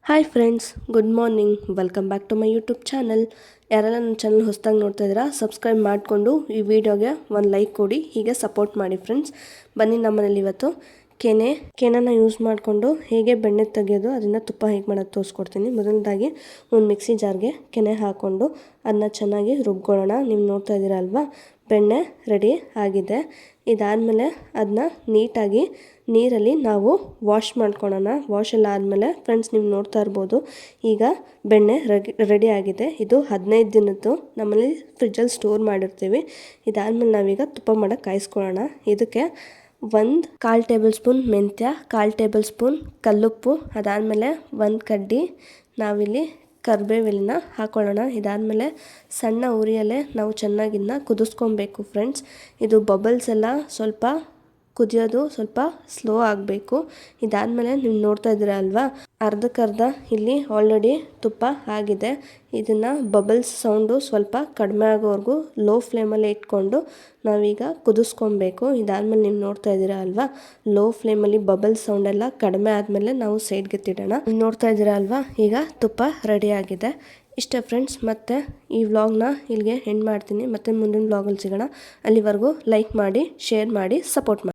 Hi friends, good morning. Welcome back to my YouTube channel. ಯಾರೆಲ್ಲ ನನ್ನ channel ಹೊಸದಾಗಿ ನೋಡ್ತಾ ಇದ್ದೀರಾ, ಸಬ್ಸ್ಕ್ರೈಬ್ ಮಾಡಿಕೊಂಡು ಈ ವಿಡಿಯೋಗೆ ಒಂದು ಲೈಕ್ ಕೊಡಿ, ಹೀಗೆ ಸಪೋರ್ಟ್ ಮಾಡಿ ಫ್ರೆಂಡ್ಸ್. ಬನ್ನಿ, ನಮ್ಮನೇಲಿ ಇವತ್ತು ಕೆನೆನ ಯೂಸ್ ಮಾಡಿಕೊಂಡು ಹೇಗೆ ಬೆಣ್ಣೆ ತೆಗೆಯೋದು, ಅದನ್ನು ತುಪ್ಪ ಹೇಗೆ ಮಾಡೋದು ತೋರಿಸ್ಕೊಡ್ತೀನಿ. ಮೊದಲನೇದಾಗಿ ಒಂದು ಮಿಕ್ಸಿ ಜಾರ್ಗೆ ಕೆನೆ ಹಾಕ್ಕೊಂಡು ಅದನ್ನ ಚೆನ್ನಾಗಿ ರುಬ್ಕೊಳ್ಳೋಣ. ನೀವು ನೋಡ್ತಾ ಇದ್ದೀರಾ ಅಲ್ವಾ, ಬೆಣ್ಣೆ ರೆಡಿ ಆಗಿದೆ. ಇದಾದಮೇಲೆ ಅದನ್ನ ನೀಟಾಗಿ ನೀರಲ್ಲಿ ನಾವು ವಾಶ್ ಮಾಡ್ಕೊಳ್ಳೋಣ. ವಾಶ್ ಎಲ್ಲ ಆದಮೇಲೆ ಫ್ರೆಂಡ್ಸ್, ನೀವು ನೋಡ್ತಾ ಇರ್ಬೋದು, ಈಗ ಬೆಣ್ಣೆ ರೆಡಿ ಆಗಿದೆ. ಇದು 15 ದಿನದ್ದು ನಮ್ಮಲ್ಲಿ ಫ್ರಿಜ್ಜಲ್ಲಿ ಸ್ಟೋರ್ ಮಾಡಿರ್ತೀವಿ. ಇದಾದಮೇಲೆ ನಾವೀಗ ತುಪ್ಪ ಮಾಡೋಕ್ಕೆ ಕಾಯಿಸ್ಕೊಳ್ಳೋಣ. ಇದಕ್ಕೆ 1/4 ಟೇಬಲ್ ಸ್ಪೂನ್ ಮೆಂತ್ಯ, 1/4 ಟೇಬಲ್ ಸ್ಪೂನ್ ಕಲ್ಲುಪ್ಪು, ಅದಾದಮೇಲೆ 1 ಕಡ್ಡಿ ನಾವಿಲ್ಲಿ ಕರಿಬೇವೆಲೆನ ಹಾಕೊಳ್ಳೋಣ. ಇದಾದಮೇಲೆ ಸಣ್ಣ ಉರಿಯಲ್ಲೇ ನಾವು ಚೆನ್ನಾಗಿ ಇದನ್ನ ಕುದಿಸ್ಕೊಬೇಕು ಫ್ರೆಂಡ್ಸ್. ಇದು ಬಬಲ್ಸ್ ಎಲ್ಲ ಸ್ವಲ್ಪ ಕುದಿಯೋದು ಸ್ವಲ್ಪ ಸ್ಲೋ ಆಗಬೇಕು. ಇದಾದಮೇಲೆ ನೀವು ನೋಡ್ತಾ ಇದ್ದೀರಾ ಅಲ್ವಾ, ಅರ್ಧಕ್ಕರ್ಧ ಇಲ್ಲಿ ಆಲ್ರೆಡಿ ತುಪ್ಪ ಆಗಿದೆ. ಇದನ್ನು ಬಬಲ್ಸ್ ಸೌಂಡು ಸ್ವಲ್ಪ ಕಡಿಮೆ ಆಗೋವರೆಗೂ ಲೋ ಫ್ಲೇಮಲ್ಲಿ ಇಟ್ಕೊಂಡು ನಾವೀಗ ಕುದಿಸ್ಕೊಬೇಕು. ಇದಾದಮೇಲೆ ನೀವು ನೋಡ್ತಾ ಇದ್ದೀರಾ ಅಲ್ವಾ, ಲೋ ಫ್ಲೇಮಲ್ಲಿ ಬಬಲ್ಸ್ ಸೌಂಡ್ ಎಲ್ಲ ಕಡಿಮೆ ಆದಮೇಲೆ ನಾವು ಸೈಡ್ಗೆ ತಿಡೋಣ. ನೋಡ್ತಾ ಇದ್ದೀರಾ ಅಲ್ವಾ, ಈಗ ತುಪ್ಪ ರೆಡಿ ಆಗಿದೆ. ಇಷ್ಟೇ ಫ್ರೆಂಡ್ಸ್, ಮತ್ತೆ ಈ ವ್ಲಾಗ್ನ ಇಲ್ಲಿಗೆ ಎಂಡ್ ಮಾಡ್ತೀನಿ. ಮತ್ತೆ ಮುಂದಿನ ವ್ಲಾಗಲ್ಲಿ ಸಿಗೋಣ. ಅಲ್ಲಿವರೆಗೂ ಲೈಕ್ ಮಾಡಿ, ಶೇರ್ ಮಾಡಿ, ಸಪೋರ್ಟ್ ಮಾಡಿ.